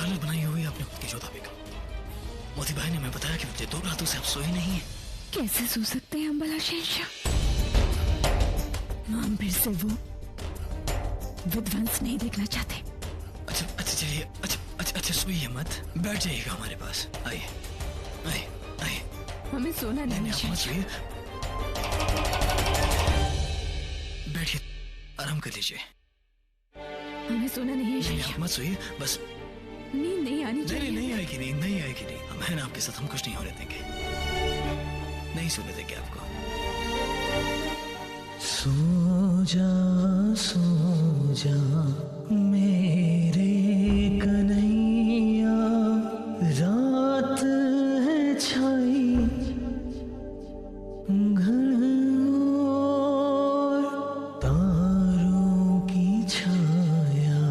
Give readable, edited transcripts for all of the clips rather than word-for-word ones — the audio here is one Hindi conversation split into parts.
हालत बनाई हुई आपने खुद की जोधा बेगम। मोती भाई ने मैं बताया कि मुझे 2 रातों से आप सोए नहीं है। कैसे सो सकते हैं हम भला शहंशाह? हम फिर से वो विध्वंस नहीं देखना चाहते। अच्छा चलिए, अच्छा सोइए मत, बैठ जाइएगा हमारे पास। आइए आइए आइए। हमें सोना नहीं है शहंशाह। बैठिए, आराम कर लीजिए। हमें सोना नहीं है नहीं शहंशाह। आप मत सोइए, बस नींद नहीं आनी चाहिए। नहीं आएगी नींद, नहीं आएगी नींद। हम हैं ना आपके साथ, हम कुछ नहीं होने देंगे, नहीं सोने देंगे आपको। सो जा मेरे कन्हैया, रात है छाई घनघोर, तारों की छाया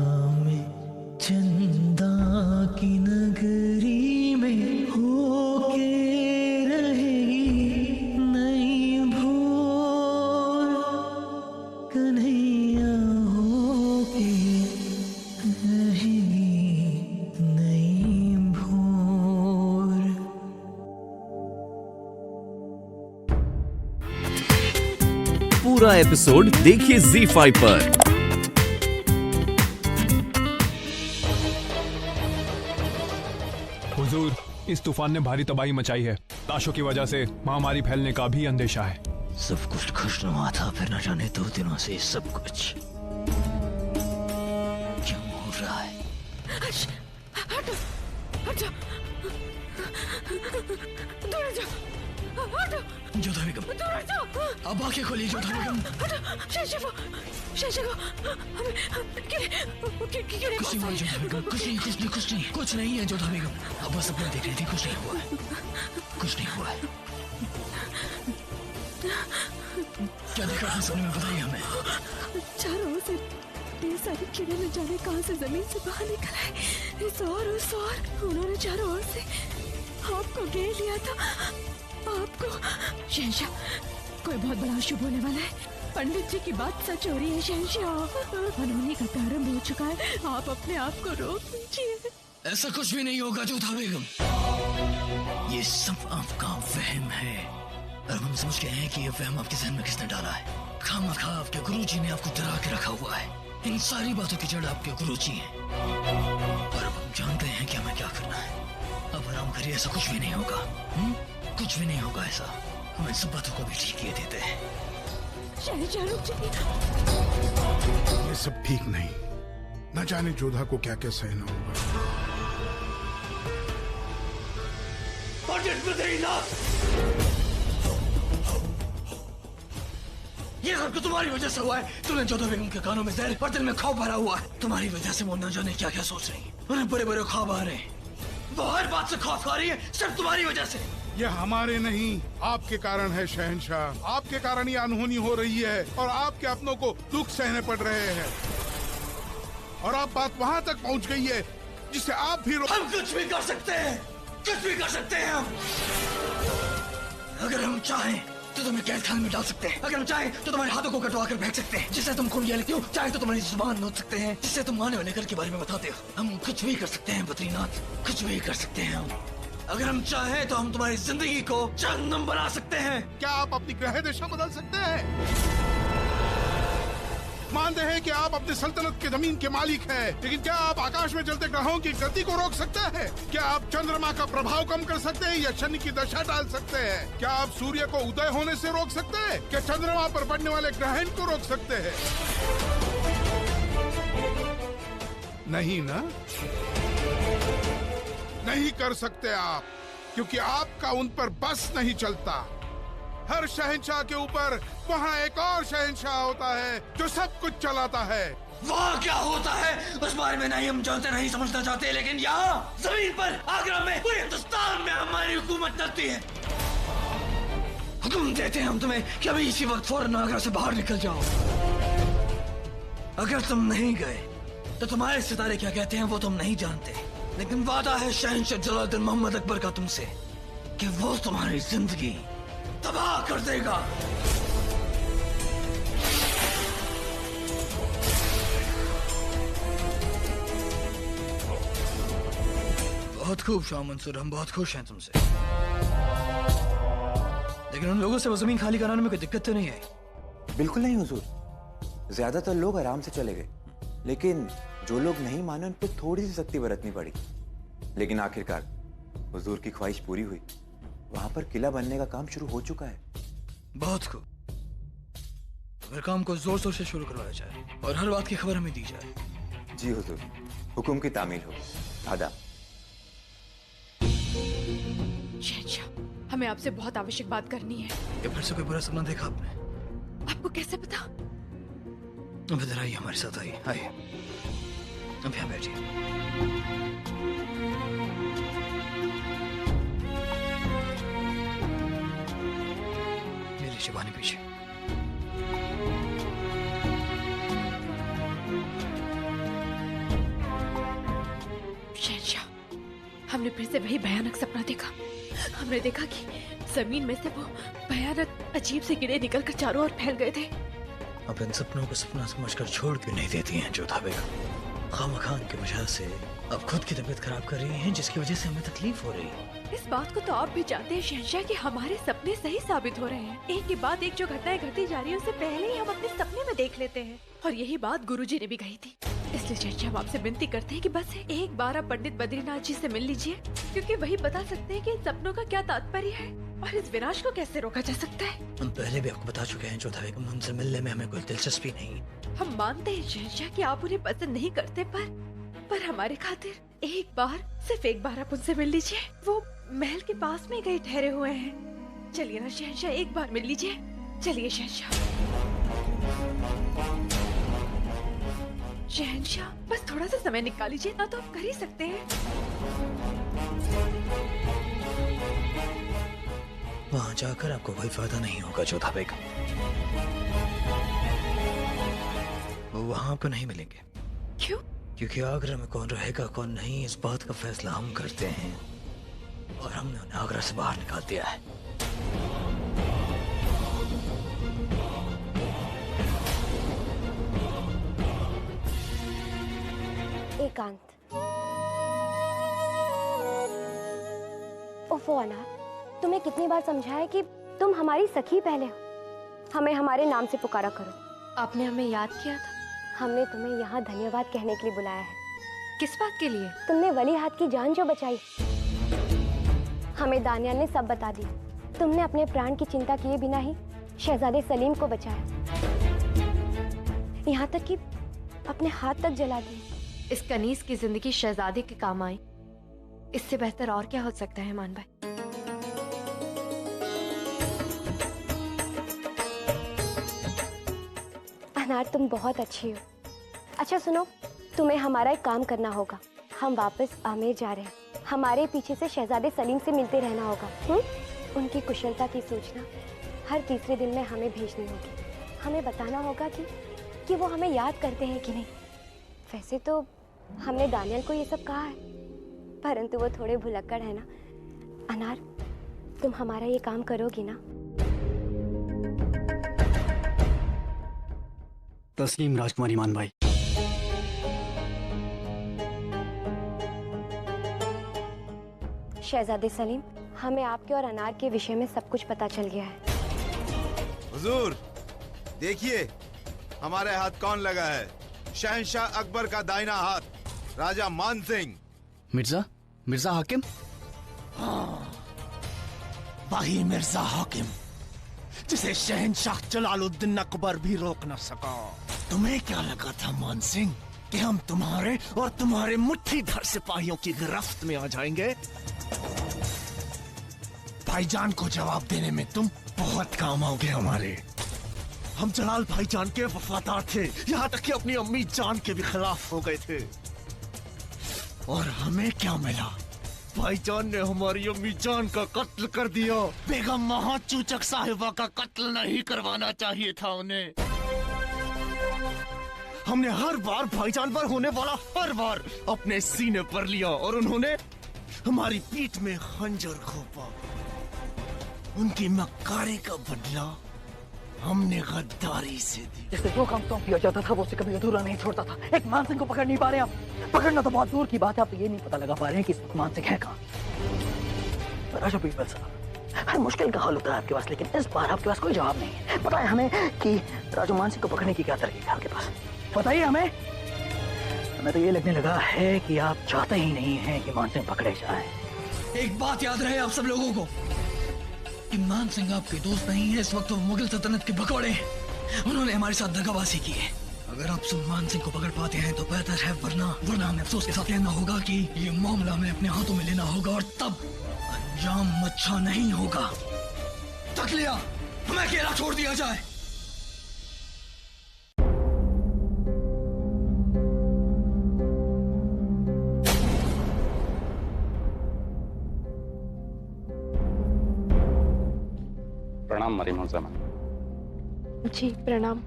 में चंदा की नगरी में होके रहेगी नई भोर, कन्हैया होके रहेगी नई भोर। पूरा एपिसोड देखिए ZEE5 पर। हुजूर, इस तूफान ने भारी तबाही मचाई है। लाशों की वजह से महामारी फैलने का भी अंदेशा है। सब कुछ खुशनुमा था, फिर न जाने 2 दिनों से सब कुछ क्यों हो रहा है? हटो हटो, दूर जाओ, हटो जोधा बेगम, दूर जाओ। अब आंखें खोलिए जोधा बेगम। हटो शहंशाह को हमें कुछ नहीं हुआ जोधा बेगम, कुछ नहीं है जोधा बेगम। अब बस अपना देख रही थी, कुछ नहीं हुआ है। क्या देखा आपने सपने में, बताइए हमें। चारों ओर से ढेर सारी कीड़े न जाने कहां से जमीन से बाहर निकल आए। इस और उन्होंने चारों ओर से आपको घेर लिया था। आपको शहंशाह, कोई बहुत बड़ा शुभ होने वाला है। पंडित जी की बात सच हो रही है शहंशाह। अनहोनी का प्रारंभ हो चुका है। आप अपने आप को रोक लीजिए। ऐसा कुछ भी नहीं होगा जोधा बेगम, ये सब आपका वहम है। और हम समझ गए हैं कि ये वहम आपके जहन में किसने डाला है। खामखा आपके गुरुजी ने आपको डरा के रखा हुआ है। इन सारी बातों की जड़ आपके गुरुजी हैं। और अब हम जानते हैं कि हमें क्या करना है। अब आराम करिए, ऐसा कुछ भी नहीं होगा। कुछ भी नहीं होगा ऐसा। हम इन सब बातों को भी ठीक किए देते हैं। शहंशाह रुक जाइए। ये सब ठीक नहीं। न जाने जोधा को क्या क्या सहना होगा। पंडित बद्रीनाथ, ये सब तो तुम्हारी वजह से हुआ है। तुमने जोधा बेगम के कानों में जहर और दिल में खौफ भरा हुआ है। तुम्हारी वजह से वो न जाने क्या क्या सोच रही है। उन्हें बड़े बड़े ख्वाब आ रहे हैं। वो हर बात से खौफ खा रही है, सिर्फ तुम्हारी वजह से। ये हमारे नहीं, आपके कारण है शहंशाह। आपके कारण ये अनहोनी हो रही है और आपके अपनों को दुख सहने पड़ रहे हैं। और अब बात वहाँ तक पहुँच गई है जिसे आप भी हम कुछ भी कर सकते हैं, कुछ भी कर सकते हैं हम। अगर हम चाहें तो तुम्हें कैद खाने में डाल सकते हैं। अगर हम चाहें तो तुम्हारे हाथों को कटवा कर फेंक सकते हैं, जिससे तुम खून लिखते हो। चाहे तो तुम्हारी जुबान नोच सकते हैं, जिससे तुम आने वाले कल के बारे में बताते हो। हम कुछ भी कर सकते हैं बद्रीनाथ, कुछ भी कर सकते हैं हम। अगर हम चाहें तो हम तुम्हारी जिंदगी को जहन्नम बना सकते हैं। क्या आप अपनी ग्रह दिशा बदल सकते हैं? मानते हैं कि आप अपनी सल्तनत के जमीन के मालिक हैं, लेकिन क्या आप आकाश में चलते ग्रहों की गति को रोक सकते हैं? क्या आप चंद्रमा का प्रभाव कम कर सकते हैं या शनि की दशा डाल सकते हैं? क्या आप सूर्य को उदय होने से रोक सकते हैं? क्या चंद्रमा पर पड़ने वाले ग्रहण को रोक सकते हैं? नहीं ना, नहीं कर सकते आप, क्योंकि आपका उन पर बस नहीं चलता। हर शहंशाह के ऊपर वहाँ एक और शहंशाह होता है जो सब कुछ चलाता है। वहाँ क्या होता है उस बारे में नहीं हम जानते, नहीं समझना चाहते, लेकिन यहाँ जमीन पर, आगरा में, पूरे हिंदुस्तान में हमारी हुकूमत चलती है। हुक्म देते हैं हम तुम्हें कि अभी इसी वक्त फौरन आगरा से बाहर निकल जाओ। अगर तुम नहीं गए तो तुम्हारे सितारे क्या कहते हैं वो तुम नहीं जानते, लेकिन वादा है शहंशाह जलालुद्दीन मोहम्मद अकबर का तुमसे कि वो तुम्हारी जिंदगी तबाह कर देगा। बहुत खूब शाह मंसूर, हम बहुत खुश हैं तुमसे। लेकिन उन लोगों से वो जमीन खाली कराने में कोई दिक्कत तो नहीं आई? बिल्कुल नहीं हुजूर, ज्यादातर लोग आराम से चले गए, लेकिन जो लोग नहीं माने उन पर थोड़ी सी सख्ती बरतनी पड़ी। लेकिन आखिरकार हुजूर की ख्वाहिश पूरी हुई, वहां पर किला बनने का काम शुरू हो चुका है। बहुत खूब, अगर काम को जोर शोर से शुरू करवाया जाए और हर बात की खबर हमें दी जाए। जी हुजूर, हुक्म की तामील हो। आदाब। शहंशाह, हमें आपसे बहुत आवश्यक बात करनी है। या फिर से कोई बुरा सपना देखा आपने? आपको कैसे पता? अब इधर आइए, हमारे साथ आइए, आइए, अब यहाँ बैठिए। ले लीजिए पानी पीछे। शहंशाह, हमने फिर से वही भयानक सपना देखा। हमने देखा कि जमीन में से वो भयानक अजीब से कीड़े निकलकर चारों ओर फैल गए थे। अब इन सपनों को सपना समझकर छोड़ क्यों नहीं देती हैं जोधा बेगम? खामखान की वजह से अब खुद की तबीयत खराब कर रही हैं, जिसकी वजह से हमें तकलीफ हो रही है। इस बात को तो आप भी जानते हैं शहंशाह कि हमारे सपने सही साबित हो रहे हैं। एक के बाद एक जो घटनाएं घटती जा रही है उससे पहले ही हम अपने सपने में देख लेते हैं। और यही बात गुरुजी ने भी कही थी। इसलिए शहंशाह, हम आपसे विनती करते हैं कि बस एक बार आप पंडित बद्रीनाथ जी से मिल लीजिए, क्योंकि वही बता सकते हैं कि इन सपनों का क्या तात्पर्य है और इस विनाश को कैसे रोका जा सकता है। हम पहले भी आपको बता चुके हैं जोधा बेगम, उनसे मिलने में हमें कोई दिलचस्पी नहीं। हम मानते हैं शहंशाह कि आप उन्हें पसंद नहीं करते, पर हमारे खातिर एक बार, सिर्फ एक बार आप उनसे मिल लीजिए। वो महल के पास में कहीं ठहरे हुए हैं। चलिए ना शहंशाह, एक बार मिल लीजिए। चलिए शहंशाह। शहंशाह, बस थोड़ा सा समय निकाल लीजिए ना, तो आप कर ही सकते हैं। वहाँ जाकर आपको कोई फायदा नहीं होगा जोधा बेगम। वो वहाँ पे नहीं मिलेंगे। क्यों? क्योंकि आगरा में कौन रहेगा कौन नहीं, इस बात का फैसला हम करते हैं, और हमने उन्हें आगरा से बाहर निकाल दिया है। एकांत। ओफो अनार, तुम्हें कितनी बार समझाया कि तुम हमारी सखी पहले हो, हमें हमारे नाम से पुकारा करो। आपने हमें याद किया था। हमने तुम्हें यहाँ धन्यवाद कहने के लिए बुलाया है। किस बात के लिए? तुमने वली हाथ की जान जो बचाई, हमें दानियाल ने सब बता दी। तुमने अपने प्राण की चिंता किए बिना ही शहजादे सलीम को बचाया, यहाँ तक कि अपने हाथ तक जला दिए। इस कनीज की जिंदगी शहजादे के काम आई, इससे बेहतर और क्या हो सकता है मान भाई? अनार, तुम बहुत अच्छी हो। अच्छा सुनो, तुम्हें हमारा एक काम करना होगा। हम वापस आमेर जा रहे हैं, हमारे पीछे से शहजादे सलीम से मिलते रहना होगा। उनकी कुशलता की सूचना हर तीसरे दिन में हमें भेजनी होगी। हमें बताना होगा कि वो हमें याद करते हैं कि नहीं। वैसे तो हमने दानियल को ये सब कहा है, परंतु वो थोड़े भुलक्कड़ है ना। अनार, तुम हमारा ये काम करोगी ना? तस्लीम राजकुमारी मान भाई। शहजादे सलीम, हमें आपके और अनार के विषय में सब कुछ पता चल गया है। हुजूर, देखिए हमारे हाथ कौन लगा है। शहंशाह अकबर का दाहिना हाथ, राजा मान सिंह। मिर्जा हाकिम। वही मिर्जा हाकिम जिसे शहंशाह जलालुद्दीन अकबर भी रोक न सका। तुम्हें क्या लगा था मान सिंह कि हम तुम्हारे और तुम्हारे मुट्ठीभर सिपाहियों की गिरफ्त में आ जाएंगे? भाईजान को जवाब देने में तुम बहुत काम आओगे हमारे। हम जलाल भाईजान के वफादार थे, यहाँ तक कि अपनी अम्मी जान के भी खिलाफ हो गए थे। और हमें क्या मिला? भाईजान ने हमारी अम्मी जान का कत्ल कर दिया। बेगम महाचूचक साहिबा का कत्ल नहीं करवाना चाहिए था उन्हें। हमने हर बार भाईजान पर होने वाला हर बार अपने सीने पर लिया और उन्होंने हमारी पीठ में खंजर घोंपा। उनकी मक्कारी का बदला हमने गद्दारी से दी। जिससे जो काम सौंप दिया जाता था वो उसे कभी अधूरा नहीं छोड़ता था। एक मानसिंह को पकड़ नहीं पा रहे आप। पकड़ना तो बहुत दूर की बात है, आप तो ये नहीं पता लगा पा रहे हैं कि इस वक्त मानसिंह है कहाँ। राजा बीरबल साहब, हर मुश्किल का हल होता है आपके पास, लेकिन इस बार आपके पास कोई जवाब नहीं है। पता है हमें कि राजू मानसिंह को पकड़ने की क्या तरकीब है आपके पास? बताइए हमें। हमें तो ये लगने लगा है कि आप चाहते ही नहीं हैं कि मानसिंह पकड़े जाए। एक बात याद रहे आप सब लोगों को कि मानसिंह आपके दोस्त नहीं है, इस वक्त वो मुगल सल्तनत के भगोड़े हैं। उन्होंने हमारे साथ दगाबाजी की है। अगर आप सब मानसिंह को पकड़ पाते हैं तो बेहतर है, वरना हमें अफसोस के साथ कहना होगा कि ये मामला हमें अपने हाथों में लेना होगा और तब अंजाम अच्छा नहीं होगा। तक लिया, हमें अकेला छोड़ दिया जाए। प्रणाम मरीम ज़मान। जी प्रणाम।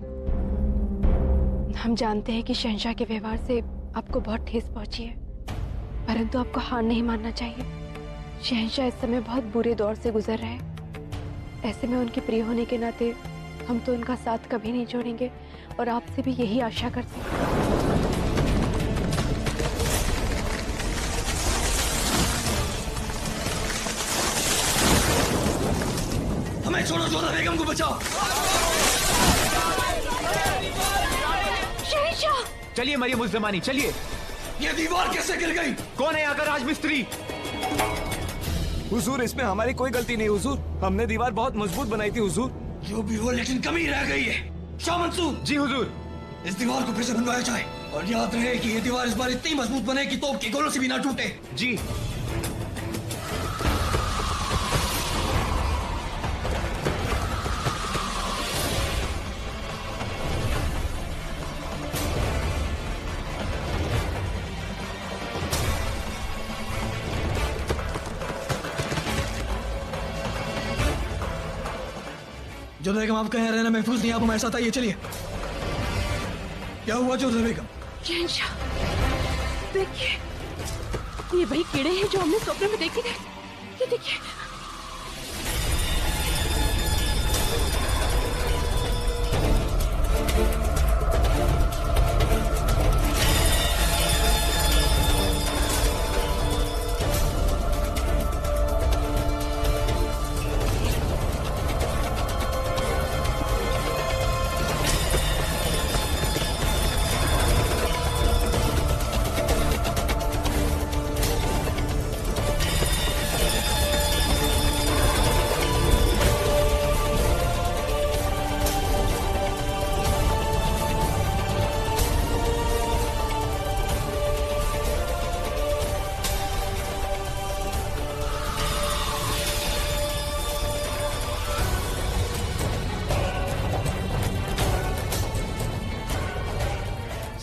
हम जानते हैं कि शहंशाह के व्यवहार से आपको बहुत ठेस पहुंची है, परंतु आपको हार नहीं मानना चाहिए। शहंशाह इस समय बहुत बुरे दौर से गुजर रहे हैं। ऐसे में उनके प्रिय होने के नाते हम तो उनका साथ कभी नहीं छोड़ेंगे और आपसे भी यही आशा करते हैं। हमें छोड़ो, जोधा बेगम को बचाओ। शहंशाह! चलिए मरियम उज़ ज़मानी, चलिए। ये दीवार कैसे गिर गई? कौन है यहाँ का राजमिस्त्री? हुजूर, इसमें हमारी कोई गलती नहीं हुजूर। हमने दीवार बहुत मजबूत बनाई थी हुजूर। जो भी हो, लेकिन कमी रह गई है। शाह मंसूर। जी हुजूर। इस दीवार को फिर से बनवाया जाए और याद रहे कि ये दीवार इस बार इतनी मजबूत बने कि तोप के गोलों से भी ना टूटे। जी। जोधा बेगम, आप कहीं रहना महफूज नहीं, आप हमारे साथ आइए। चलिए। क्या हुआ जोधा बेगम? शहंशाह, देखिए, ये वही कीड़े हैं जो हमने स्वप्न में देखे थे। ये देखिए।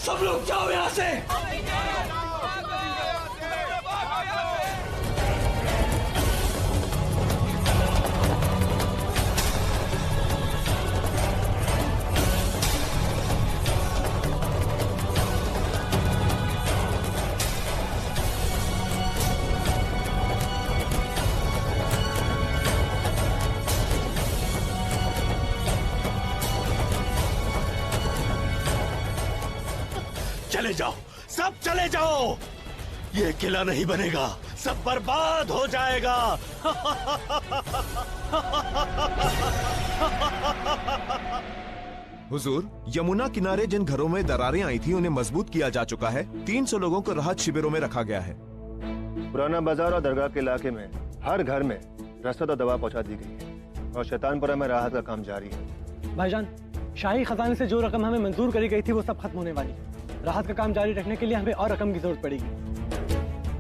सब लोग जाओ यहाँ से। चले जाओ, सब चले जाओ। ये किला नहीं बनेगा, सब बर्बाद हो जाएगा। हुजूर, यमुना किनारे जिन घरों में दरारें आई थी उन्हें मजबूत किया जा चुका है। 300 लोगों को राहत शिविरों में रखा गया है। पुराना बाजार और दरगाह के इलाके में हर घर में रसद और दवा पहुंचा दी गई है और शैतानपुरा में राहत का काम जारी है। भाईजान, शाही खजाने से जो रकम हमें मंजूर करी गई थी वो सब खत्म होने वाली है। राहत का काम जारी रखने के लिए हमें और रकम की जरूरत पड़ेगी।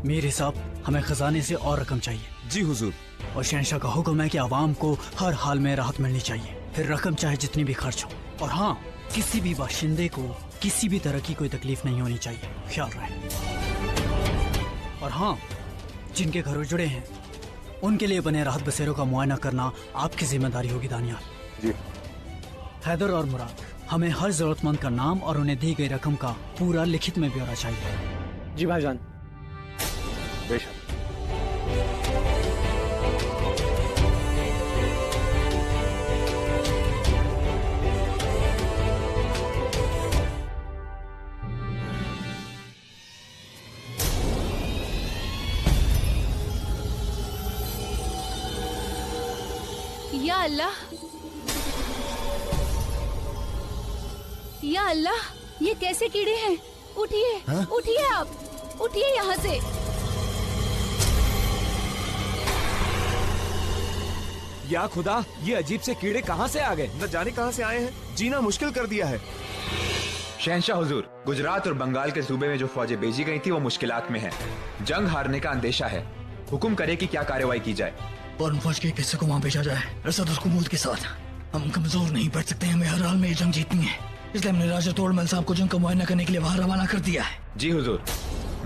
मेरे साहब, हमें खजाने से और रकम चाहिए। जी हुजूर। और शहंशाह का हुक्म है कि आवाम को हर हाल में राहत मिलनी चाहिए, फिर रकम चाहे जितनी भी खर्च हो। और हाँ, किसी भी बाशिंदे को किसी भी तरह की कोई तकलीफ नहीं होनी चाहिए, ख्याल रहे। और हाँ, जिनके घर उजड़े हैं उनके लिए बने राहत बसेरों का मुआयना करना आपकी जिम्मेदारी होगी दानियाल। जी। हैदर और मुराद, हमें हर जरूरतमंद का नाम और उन्हें दी गई रकम का पूरा लिखित में ब्यौरा चाहिए। जी भाईजान। बेशक। अल्लाह, या अल्लाह, ये कैसे कीड़े हैं? उठिए, उठिए आप, उठिए यहाँ से। या खुदा, ये अजीब से कीड़े कहाँ से आ गए? न जाने कहाँ से आए हैं, जीना मुश्किल कर दिया है। शहंशाह हुजूर, गुजरात और बंगाल के सूबे में जो फौजें भेजी गई थी वो मुश्किलात में हैं। जंग हारने का अंदेशा है। हुक्म करे कि क्या कार्रवाई की जाए। फौरन फौज के किस्से को वहाँ भेजा जाए, रसद और कुमूद के साथ। हम कमजोर नहीं पड़ सकते, हमें हर हाल में ये जंग जीतनी है। इसलिए हमने राजा तोड़मल साहब को जंग का मुआयना करने के लिए वहाँ रवाना कर दिया है। जी हुजूर,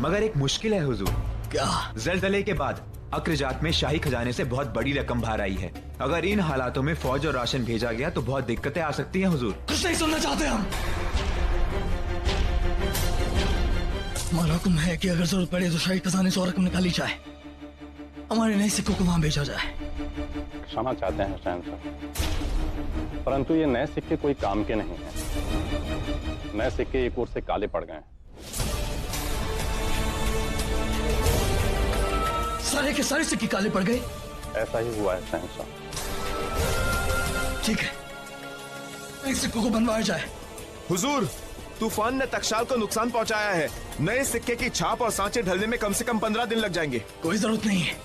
मगर एक मुश्किल है हुजूर। क्या? ज़लज़ले के बाद अक्रजात में शाही खजाने से बहुत बड़ी रकम बाहर आई है। अगर इन हालातों में फौज और राशन भेजा गया तो बहुत दिक्कतें आ सकती हैं हुजूर। कुछ नहीं सुनना चाहते हम। हमारा हुक्म है कि अगर जरूरत पड़े तो शाही खजाने से और रकम निकाली जाए, हमारे नए सिक्कों को वहाँ भेजा जाए। क्षमा चाहते हैं शहंशाह, परंतु ये नए सिक्के कोई काम के नहीं हैं। नए सिक्के एक ओर से काले पड़ गए। सारे के सारे सिक्के काले पड़ गए? ऐसा ही हुआ है शहंशाह। ठीक है, इस सिक्कों को बनवाया जाए। हुजूर, तूफान ने तक्षाल को नुकसान पहुंचाया है। नए सिक्के की छाप और सांचे ढलने में कम से कम 15 दिन लग जाएंगे। कोई जरूरत नहीं है,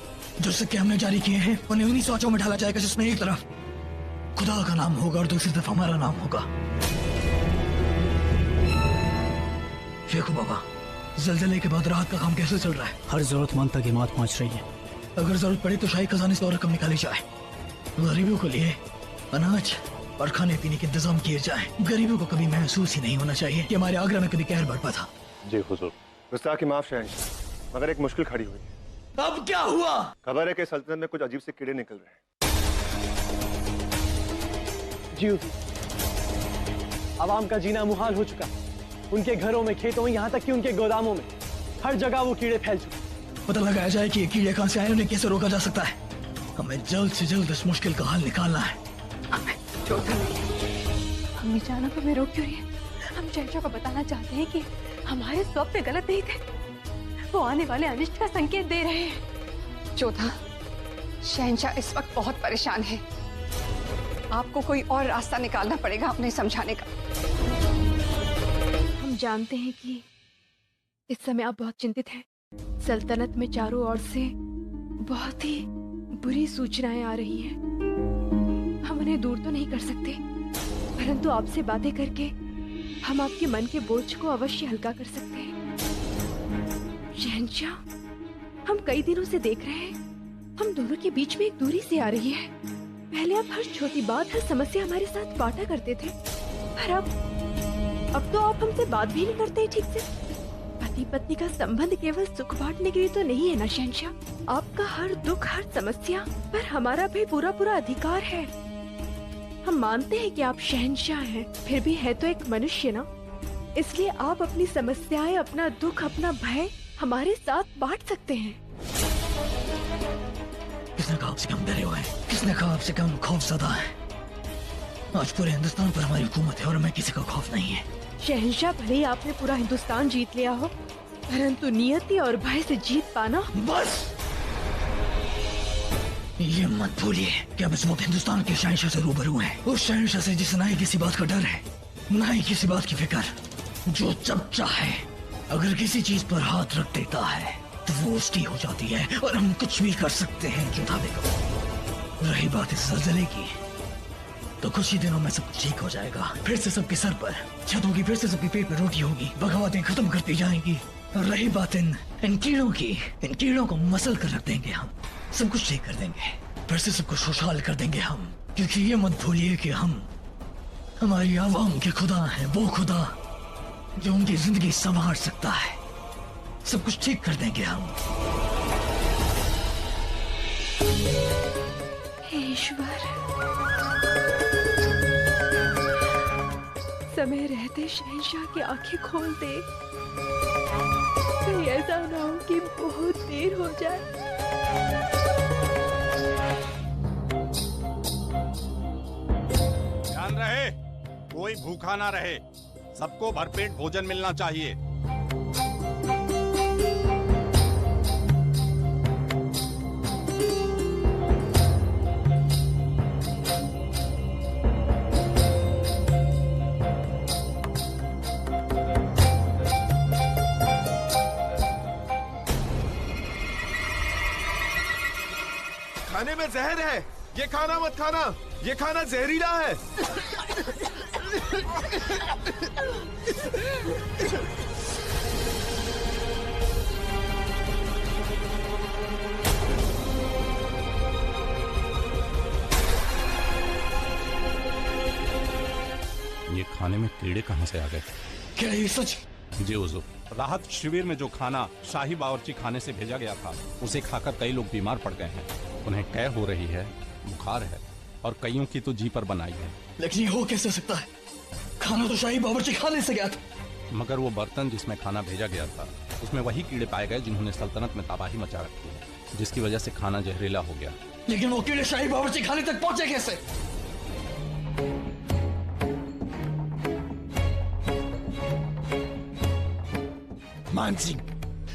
जो सिक्के हमने जारी किए हैं उन्हें उन्हीं सांचों में ढाला जाएगा जिसमें एक तरफ खुदा का नाम होगा और दूसरी तरफ हमारा नाम होगा। शेखू बाबा, ज़लज़ले के बाद राहत का काम कैसे चल रहा है? हर जरूरतमंद तक हिमायत पहुंच रही है। अगर जरूरत पड़े तो शाही खजाने से और रकम निकाली जाए। गरीबों के लिए अनाज और खाने पीने के इंतजाम किए जाए। गरीबों को कभी महसूस ही नहीं होना चाहिए कि हमारे आगरा में कभी कहर बरपा था। जी हुजूर। गुस्ताखी माफ शहंशाह, मगर एक मुश्किल खड़ी हुई है। अब क्या हुआ? खबर है कि सल्तनत में कुछ अजीब से कीड़े निकल रहे हैं। जी आवाम का जीना मुहाल हो चुका। उनके घरों में, खेतों में, यहाँ तक कि उनके गोदामों में हर जगह वो कीड़े फैल चुके। पता लगाया जाए कि ये कीड़े कहाँ से आए, उन्हें कैसे रोका जा सकता है। हमें जल्द से जल्द इस मुश्किल का हल निकालना है। अम्मी जान, आप हमें रोक क्यों रही है? हम शहंशाह को बताना चाहते हैं कि हमारे स्वप्न गलत नहीं थे। वो आने वाले अनिष्ट का संकेत दे रहे हैं। जोधा, शहंशाह इस वक्त बहुत परेशान है। आपको कोई और रास्ता निकालना पड़ेगा उन्हें समझाने का। हम जानते हैं कि इस समय आप बहुत चिंतित हैं। सल्तनत में चारों ओर से बहुत ही बुरी सूचनाएं आ रही हैं। हम उन्हें दूर तो नहीं कर सकते, परंतु आपसे बातें करके हम आपके मन के बोझ को अवश्य हल्का कर सकते हैं। शहंशाह, हम कई दिनों से देख रहे हैं, हम दोनों के बीच में एक दूरी सी आ रही है। पहले आप हर छोटी बात, हर समस्या हमारे साथ बांटा करते थे, पर अब तो आप हमसे बात भी नहीं करते ठीक से। पति पत्नी का संबंध केवल सुख बांटने के लिए तो नहीं है ना शहंशाह। आपका हर दुख, हर समस्या पर हमारा भी पूरा पूरा अधिकार है। हम मानते हैं कि आप शहंशाह हैं, फिर भी है तो एक मनुष्य ना। इसलिए आप अपनी समस्याएं, अपना दुख, अपना भय हमारे साथ बांट सकते हैं। किसने कहा आपसे हम डरे हुए हैं? किसने कहा आपसे हम खौफज़दा हैं? आज पूरे हिंदुस्तान पर हमारी हुकूमत है और हमें किसी का खौफ नहीं है। शहंशाह, भले ही आपने पूरा हिंदुस्तान जीत लिया हो, परंतु नियति और भय से जीत पाना। बस ये मत भूलिए कि अब इस वक्त हिंदुस्तान के शहंशाह से रूबरू हैं। उस शहंशाह से जिसे ना ही किसी बात का डर है, ना ही किसी बात की फिक्र, जो जब चाहे अगर किसी चीज पर हाथ रख देता है तो वो उसकी हो जाती है और हम कुछ भी कर सकते हैं जोधा बेगम। रही बात इस ज़लज़ले की, तो कुछ ही दिनों में सब ठीक हो जाएगा। फिर से सबके सर पर छत होगी, फिर से सबके पेट पर रोटी होगी, बगावतें खत्म करती जाएंगी। और रही बात इन कीड़ों की, इन कीड़ों को मसल कर रख देंगे हम, सब कुछ ठीक कर देंगे, फिर से सबको खुशहाल कर देंगे हम। क्योंकि ये मत भूलिए कि हम हमारी आवाम के खुदा हैं, वो खुदा जो उनकी जिंदगी संवार सकता है। सब कुछ ठीक कर देंगे हम। ईश्वर, समय रहते शहंशाह की आंखें खोल दे। कहीं ऐसा ना हो कि बहुत देर हो जाए। ध्यान रहे, कोई भूखा ना रहे। सबको भरपेट भोजन मिलना चाहिए। जहर है, ये खाना मत खाना, ये खाना जहरीला है। ये खाने में कीड़े कहाँ से आ गए? क्या ये सच? जी हुजूर, राहत शिविर में जो खाना शाही बावर्ची खाने से भेजा गया था, उसे खाकर कई लोग बीमार पड़ गए हैं। उन्हें कै हो रही है, बुखार है और कईयों की तो जी पर बनाई है। लेकिन ये हो कैसे सकता है? खाना तो शाही बावर्ची खाने से गया था। मगर वो बर्तन जिसमें खाना भेजा गया था, उसमें वही कीड़े पाए गए जिन्होंने सल्तनत में तबाही मचा रखी है, जिसकी वजह से खाना जहरीला हो गया। लेकिन वो कीड़े शाही बावर्ची खाने तक पहुंचे कैसे? मान सिंह,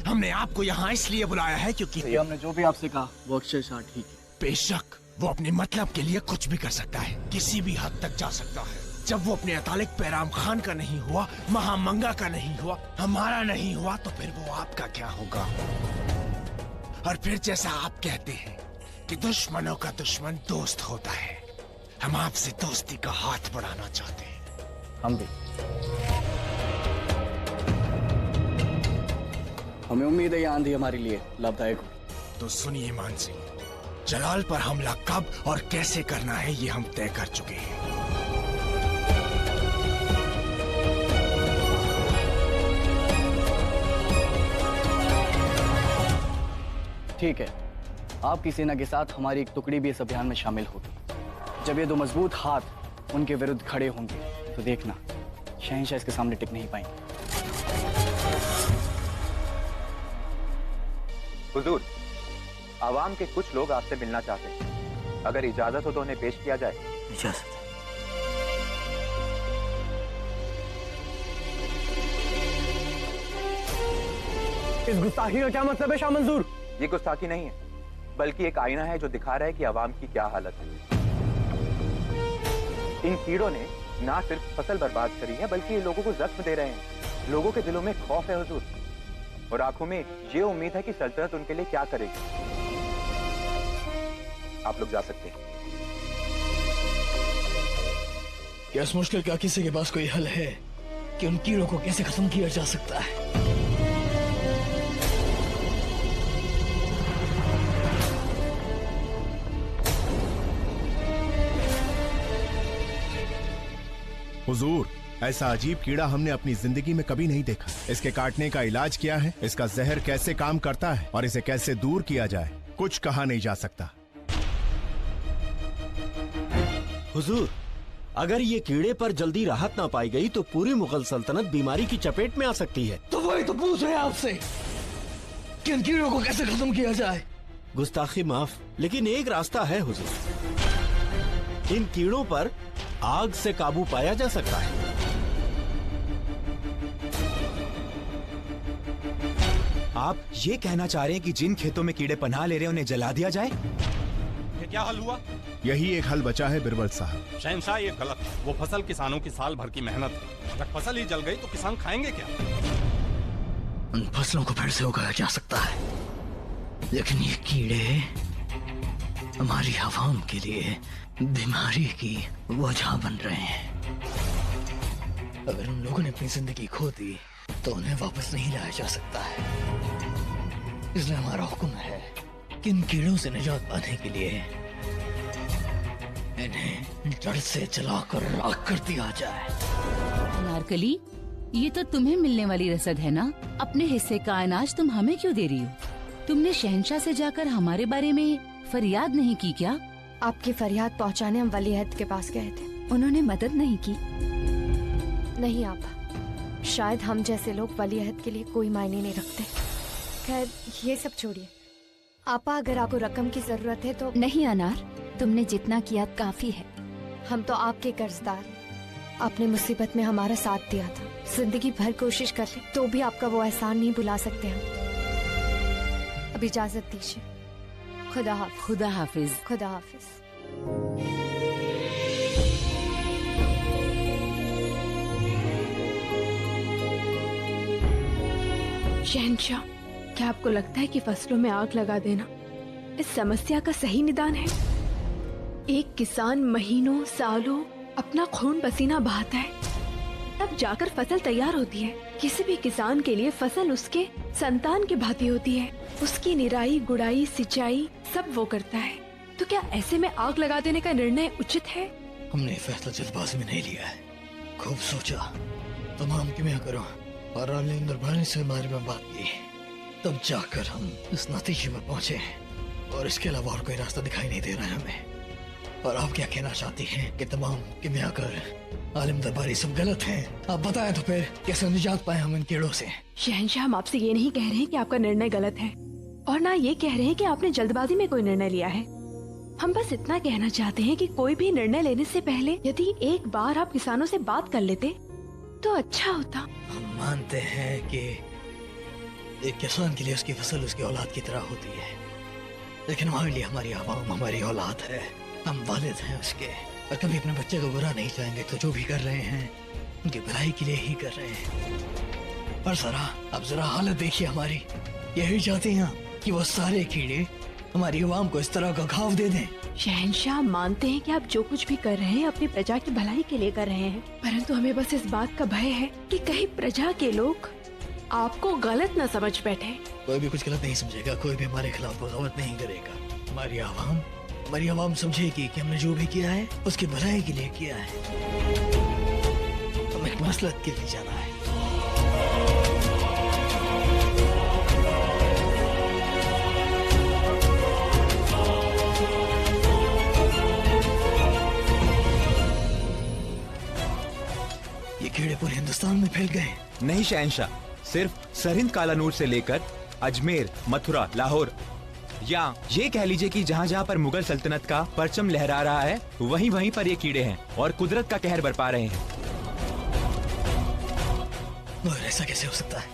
हमने आपको यहाँ इसलिए बुलाया है क्योंकि हमने जो भी आपसे कहा वो अक्षरशः ठीक है। बेशक वो अपने मतलब के लिए कुछ भी कर सकता है, किसी भी हद तक जा सकता है। जब वो अपने अतालिक पैराम खान का नहीं हुआ, महामंगा का नहीं हुआ, हमारा नहीं हुआ, तो फिर वो आपका क्या होगा? और फिर जैसा आप कहते हैं कि दुश्मनों का दुश्मन दोस्त होता है, हम आपसे दोस्ती का हाथ बढ़ाना चाहते हैं। हम भी। हमें उम्मीद है ये आंधी हमारे लिए लाभदायक हो। तो सुनिए मान सिंह, जलाल पर हमला कब और कैसे करना है ये हम तय कर चुके हैं। ठीक है, आपकी सेना के साथ हमारी एक टुकड़ी भी इस अभियान में शामिल होगी। जब ये दो मजबूत हाथ उनके विरुद्ध खड़े होंगे तो देखना शहंशाह इसके सामने टिक नहीं पाएंगे। हुजूर, आवाम के कुछ लोग आपसे मिलना चाहते हैं। अगर इजाजत हो तो उन्हें पेश किया जाए। इजाजत। इस गुस्ताखी का क्या मतलब है शाह मंजूर? ये गुस्ताखी नहीं है, बल्कि एक आईना है जो दिखा रहा है कि आवाम की क्या हालत है। इन कीड़ों ने ना सिर्फ फसल बर्बाद करी है, बल्कि ये लोगों को जख्म दे रहे हैं। लोगों के दिलों में खौफ है हुजूर, और आंखों में ये उम्मीद है कि सल्तनत उनके लिए क्या करेगी। आप लोग जा सकते हैं। क्या इस मुश्किल का किसी के पास कोई हल है कि उन कीड़ों को कैसे खत्म किया जा सकता है? हुजूर, ऐसा अजीब कीड़ा हमने अपनी जिंदगी में कभी नहीं देखा। इसके काटने का इलाज क्या है, इसका जहर कैसे काम करता है और इसे कैसे दूर किया जाए, कुछ कहा नहीं जा सकता। हुजूर, अगर ये कीड़े पर जल्दी राहत ना पाई गई तो पूरी मुगल सल्तनत बीमारी की चपेट में आ सकती है। तो वही तो पूछ रहे हैं आपसे कि इन कीड़ों को कैसे खत्म किया जाए। गुस्ताखी माफ, लेकिन एक रास्ता है हुजूर। इन कीड़ों पर आग से काबू पाया जा सकता है। आप ये कहना चाह रहे हैं कि जिन खेतों में कीड़े पनाह ले रहे हैं उन्हें जला दिया जाए? ये क्या हल हुआ? यही एक हल बचा है बिरबल साहब। शहंशाह, ये गलत है। वो फसल किसानों की साल भर की मेहनत है। अगर फसल ही जल गई तो किसान खाएंगे क्या? उन फसलों को फिर से उगाया जा सकता है, लेकिन ये कीड़े हमारी आवाम के लिए बीमारी की वजह बन रहे हैं। अगर उन लोगों ने अपनी जिंदगी खो दी तो उन्हें वापस नहीं लाया जा सकता है। इसलिए हमारा हुक्म है कि इन कीड़ों से निजात पाने के लिए इन्हें जड़ से जलाकर राख कर दिया जाए। अनारकली, ये तो तुम्हें मिलने वाली रसद है ना? अपने हिस्से का अनाज तुम हमें क्यों दे रही हो? तुमने शहंशाह से जाकर हमारे बारे में फरियाद नहीं की क्या? आपकी फरियाद पहुंचाने हम वलीअहद के पास गए थे। उन्होंने मदद नहीं की? नहीं आपा, शायद हम जैसे लोग वलीअहद के लिए कोई मायने नहीं रखते। खैर ये सब छोड़िए। आपा, अगर आपको रकम की जरूरत है तो। नहीं अनार, तुमने जितना किया काफी है। हम तो आपके कर्जदार हैं। आपने मुसीबत में हमारा साथ दिया था। जिंदगी भर कोशिश कर ले तो भी आपका वो एहसान नहीं भुला सकते हम। अब इजाजत दीजिए। खुदा हाफिज। खुदा हाफिज। खुदा हाफिज। शहंशाह, क्या आपको लगता है कि फसलों में आग लगा देना इस समस्या का सही निदान है? एक किसान महीनों सालों अपना खून पसीना बहाता है, तब जाकर फसल तैयार होती है। किसी भी किसान के लिए फसल उसके संतान की भांति होती है। उसकी निराई गुड़ाई सिंचाई सब वो करता है। तो क्या ऐसे में आग लगा देने का निर्णय उचित है? हमने फैसला जल्दबाजी में नहीं लिया है, खूब सोचा, तमाम किमिया करो और आलिम दरबारी से हमारे में बात की, तब जाकर हम इस नतीजे पर पहुँचे। और इसके अलावा और कोई रास्ता दिखाई नहीं दे रहा है हमें। और आप क्या कहना चाहती हैं कि तमाम किमियाकर आलिम दरबारी सब गलत हैं? आप बताएं तो फिर कैसे निजात पाए हम इन कीड़ों से? शहंशाह, हम आपसे ये नहीं कह रहे हैं कि आपका निर्णय गलत है और ना ये कह रहे हैं कि आपने जल्दबाजी में कोई निर्णय लिया है। हम बस इतना कहना चाहते हैं कि कोई भी निर्णय लेने से पहले यदि एक बार आप किसानों से बात कर लेते तो अच्छा होता। हम मानते हैं कि एक किसान के लिए उसकी फसल उसकी औलाद की तरह होती है, लेकिन हमारे लिए हमारी आवाम हमारी औलाद है। हम वालिद हैं उसके और कभी अपने बच्चे को बुरा नहीं चाहेंगे। तो जो भी कर रहे हैं उनकी भलाई के लिए ही कर रहे हैं। पर अब जरा हालत देखिए हमारी। यही चाहते हैं कि वो सारे कीड़े हमारी आवाम को इस तरह का घाव दे दें। शहंशाह, मानते हैं कि आप जो कुछ भी कर रहे हैं अपनी प्रजा की भलाई के लिए कर रहे हैं, परंतु हमें बस इस बात का भय है कि कहीं प्रजा के लोग आपको गलत न समझ बैठे। कोई भी कुछ गलत नहीं समझेगा, कोई भी हमारे खिलाफ बगावत नहीं करेगा। हमारी आवाम समझेगी कि हमने जो भी किया है उसकी भलाई के लिए किया है। हमें एक मसलहत के लिए जाना है। ये कीड़े पूरे हिंदुस्तान में फैल गए। नहीं शहंशाह, सिर्फ सरहिंद कालानूर से लेकर अजमेर, मथुरा, लाहौर, या ये कह लीजिए कि जहाँ जहाँ पर मुगल सल्तनत का परचम लहरा रहा है वहीं वहीं पर ये कीड़े हैं और कुदरत का कहर बरपा रहे हैं। मगर ऐसा कैसे हो सकता है?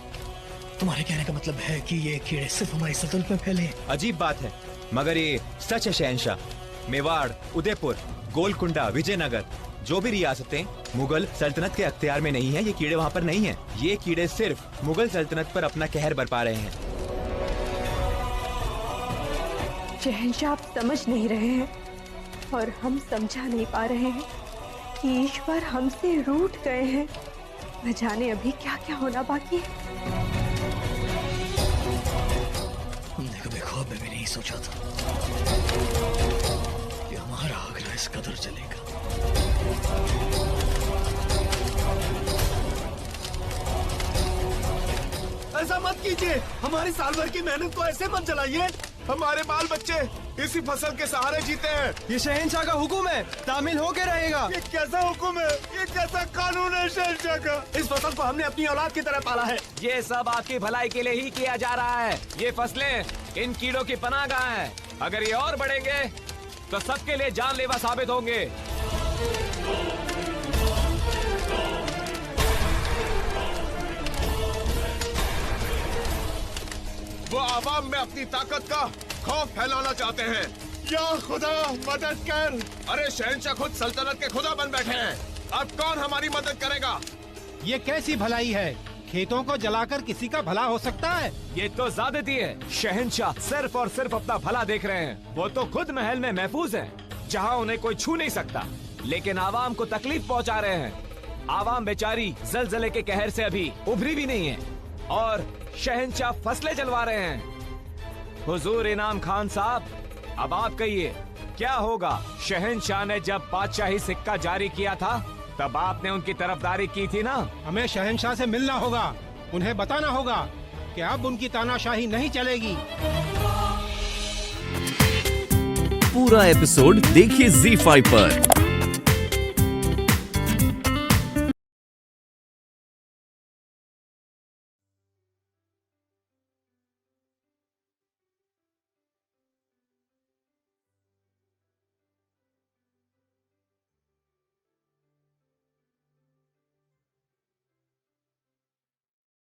तुम्हारे कहने का मतलब है कि ये कीड़े सिर्फ हमारी सल्तनत में फैले हैं? अजीब बात है, मगर ये सच है शहंशाह। मेवाड़, उदयपुर, गोलकुंडा, विजयनगर, जो भी रियासतें मुगल सल्तनत के अख्तियार में नहीं है, ये कीड़े वहाँ पर नहीं हैं। ये कीड़े सिर्फ मुगल सल्तनत पर अपना कहर बरपा रहे हैं। शहंशाह, आप समझ नहीं रहे हैं और हम समझा नहीं पा रहे हैं कि ईश्वर हमसे रूठ गए हैं। न जाने अभी क्या क्या होना बाकी है। हमने कभी ख्वाब में भी नहीं सोचा था कि हमारा आगरा इस कदर चलेगा। ऐसा मत कीजिए, हमारी साल भर की मेहनत को ऐसे मत जलाइए। हमारे बाल बच्चे इसी फसल के सहारे जीते हैं। ये शहंशाह का हुक्म है, तामील होके रहेगा। ये कैसा हुक्म है? ये कैसा कानून है शहंशाह का? इस फसल को हमने अपनी औलाद की तरह पाला है। ये सब आपकी भलाई के लिए ही किया जा रहा है। ये फसलें इन कीड़ों की पनाहगाह हैं। अगर ये और बढ़ेंगे तो सबके लिए जानलेवा साबित होंगे। वो आवाम में अपनी ताकत का खौफ फैलाना चाहते हैं। या खुदा मदद कर। अरे शहंशाह खुद सल्तनत के खुदा बन बैठे हैं। अब कौन हमारी मदद करेगा? ये कैसी भलाई है? खेतों को जलाकर किसी का भला हो सकता है? ये तो ज्यादती है। शहंशाह सिर्फ और सिर्फ अपना भला देख रहे हैं। वो तो खुद महल में महफूज हैं, जहां उन्हें कोई छू नहीं सकता, लेकिन आवाम को तकलीफ पहुंचा रहे हैं। आवाम बेचारी जलजले के कहर से अभी उभरी भी नहीं है और शहंशाह फसलें जलवा रहे हैं। हुजूर इनाम खान साहब, अब आप कहिए क्या होगा? शहंशाह ने जब बादशाही सिक्का जारी किया था तब आपने उनकी तरफदारी की थी ना? हमें शहंशाह से मिलना होगा, उन्हें बताना होगा कि अब उनकी तानाशाही नहीं चलेगी। पूरा एपिसोड देखिए ZEE5 पर।